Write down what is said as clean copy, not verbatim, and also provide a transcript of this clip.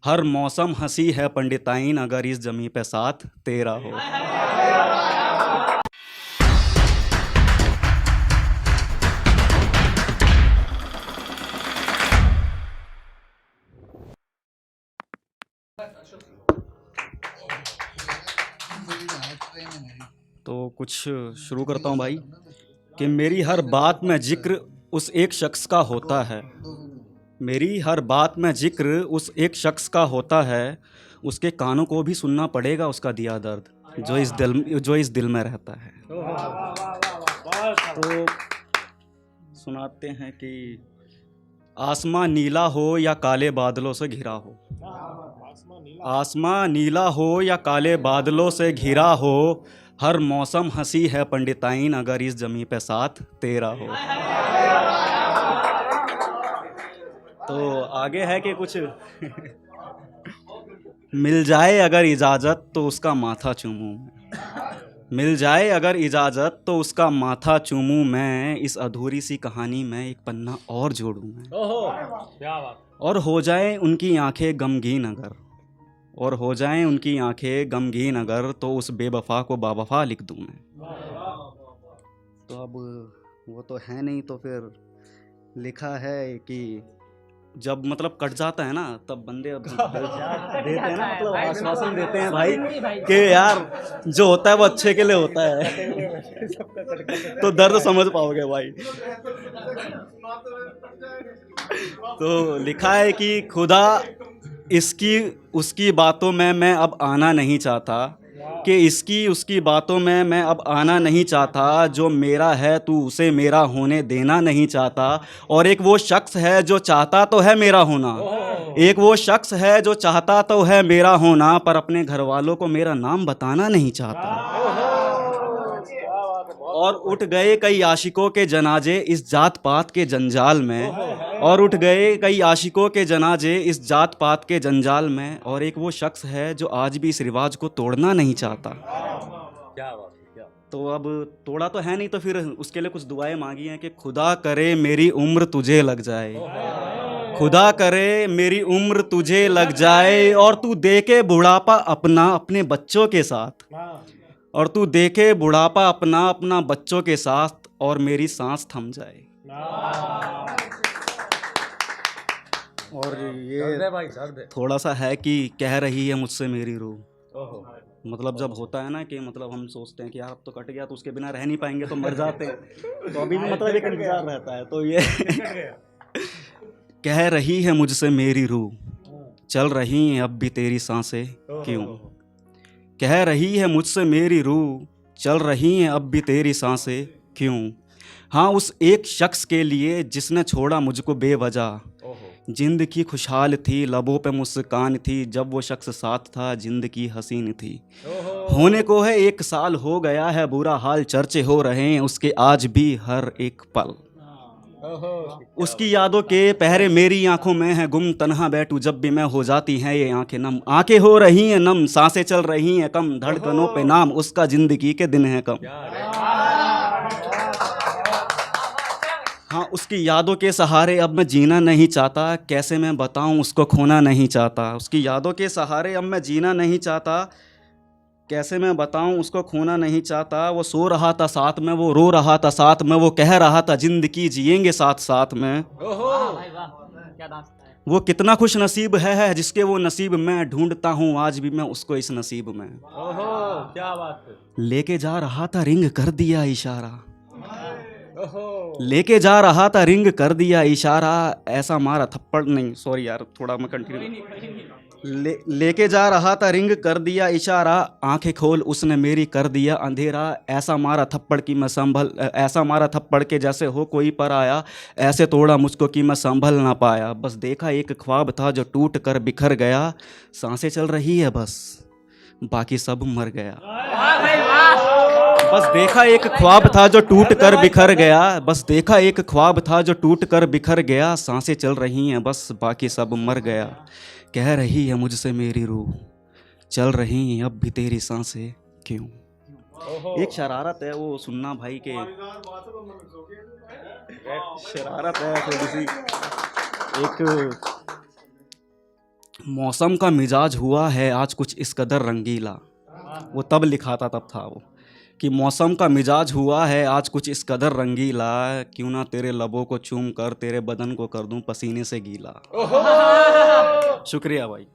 हर मौसम हंसी है पंडिताइन, अगर इस जमी पे साथ तेरा हो। तो कुछ शुरू करता हूँ भाई कि मेरी हर बात में जिक्र उस एक शख्स का होता है। मेरी हर बात में जिक्र उस एक शख्स का होता है। उसके कानों को भी सुनना पड़ेगा उसका दिया दर्द, जो इस दिल में रहता है। तो सुनाते हैं कि आसमां नीला हो या काले बादलों से घिरा हो, आसमां नीला हो या काले बादलों से घिरा हो, हर मौसम हंसी है पंडिताइन, अगर इस जमी पे साथ तेरा हो। तो आगे है कि कुछ मिल जाए अगर इजाज़त तो उसका माथा चूमूं मैं, मिल जाए अगर इजाज़त तो उसका माथा चूमूं मैं, इस अधूरी सी कहानी में एक पन्ना और जोड़ूं मैं। क्या बात। और हो जाए उनकी आंखें गमगीन अगर, और हो जाएं उनकी आंखें गमगीन अगर, तो उस बेवफा को बावफा लिख दूं मैं। तो अब वो तो है नहीं, तो फिर लिखा है कि जब मतलब कट जाता है ना तब बंदे अब देते हैं ना, मतलब आश्वासन देते हैं भाई कि यार जो होता है वो अच्छे के लिए होता है। तो दर्द समझ पाओगे भाई। तो लिखा है कि खुदा इसकी उसकी बातों में मैं अब आना नहीं चाहता, कि इसकी उसकी बातों में मैं अब आना नहीं चाहता, जो मेरा है तू उसे मेरा होने देना नहीं चाहता। और एक वो शख्स है जो चाहता तो है मेरा होना, एक वो शख्स है जो चाहता तो है मेरा होना, पर अपने घर वालों को मेरा नाम बताना नहीं चाहता। और उठ गए कई आशिकों के जनाजे इस जात पात के जंजाल में, और उठ गए कई आशिकों के जनाजे इस जात पात के जंजाल में, और एक वो शख्स है जो आज भी इस रिवाज को तोड़ना नहीं चाहता। क्या बात है, क्या। तो अब तोड़ा तो है नहीं, तो फिर उसके लिए कुछ दुआएं मांगी हैं कि खुदा करे मेरी उम्र तुझे लग जाए, खुदा करे मेरी उम्र तुझे लग जाए, और तू देखे बुढ़ापा अपना अपने बच्चों के साथ, और तू देखे बुढ़ापा अपना अपना बच्चों के साथ, और मेरी सांस थम जाए। और ये थोड़ा सा है कि कह रही है मुझसे मेरी रूह, मतलब जब होता है ना कि मतलब हम सोचते हैं कि यार अब तो कट गया तो उसके बिना रह नहीं पाएंगे तो मर जाते हैं, तो अभी भी मतलब एक इंतजार रहता है। तो ये कह रही है मुझसे मेरी रूह, चल रही हैं अब भी तेरी सांसें क्यों, कह रही है मुझसे मेरी रूह, चल रही हैं अब भी तेरी सांसें क्यों। हाँ उस एक शख्स के लिए जिसने छोड़ा मुझको बेवजह, जिंदगी खुशहाल थी लबों पे मुस्कान थी, जब वो शख्स साथ था जिंदगी हसीन थी। होने को है 1 साल हो गया है बुरा हाल, चर्चे हो रहे हैं उसके आज भी हर एक पल, उसकी यादों के पहरे मेरी आंखों में है गुम, तन्हा बैठूं जब भी मैं हो जाती हैं ये आंखें नम, आंखें हो रही हैं नम, सांसें चल रही हैं कम, धड़कनों पे नाम उसका जिंदगी के दिन है कम। हाँ उसकी यादों के सहारे अब मैं जीना नहीं चाहता, कैसे मैं बताऊं उसको खोना नहीं चाहता, उसकी यादों के सहारे अब मैं जीना नहीं चाहता, कैसे मैं बताऊं उसको खोना नहीं चाहता। वो सो रहा था साथ में, वो रो रहा था साथ में, वो कह रहा था जिंदगी जिएंगे साथ साथ में। वो कितना खुश नसीब है जिसके वो नसीब मैं ढूंढता हूँ आज भी मैं उसको इस नसीब में। क्या बात है। लेके जा रहा था रिंग कर दिया इशारा, लेके जा रहा था रिंग कर दिया इशारा, ऐसा मारा थप्पड़, नहीं सॉरी यार थोड़ा मैं कंटिन्यू। लेके जा रहा था रिंग कर दिया इशारा, आंखें खोल उसने मेरी कर दिया अंधेरा, ऐसा मारा थप्पड़ की मैं संभल, ऐसा मारा थप्पड़ के जैसे हो कोई पर आया, ऐसे तोड़ा मुझको कि मैं संभल ना पाया, बस देखा एक ख्वाब था जो टूट कर बिखर गया, सांसें चल रही है बस बाकी सब मर गया। बस देखा एक ख्वाब था जो टूट कर बिखर गया, बस देखा एक ख्वाब था जो टूट कर बिखर गया, सांसें चल रही हैं बस बाकी सब मर गया। कह रही है मुझसे मेरी रूह, चल रही हैं अब भी तेरी सांसें क्यों। एक शरारत है वो सुनना भाई के, शरारत है थोड़ी सी। एक मौसम का मिजाज हुआ है आज कुछ इस कदर रंगीला। वो तब लिखा था, तब था वो, कि मौसम का मिजाज हुआ है आज कुछ इस कदर रंगीला, क्यों ना तेरे लबों को चूम कर तेरे बदन को कर दूं पसीने से गीला। शुक्रिया भाई।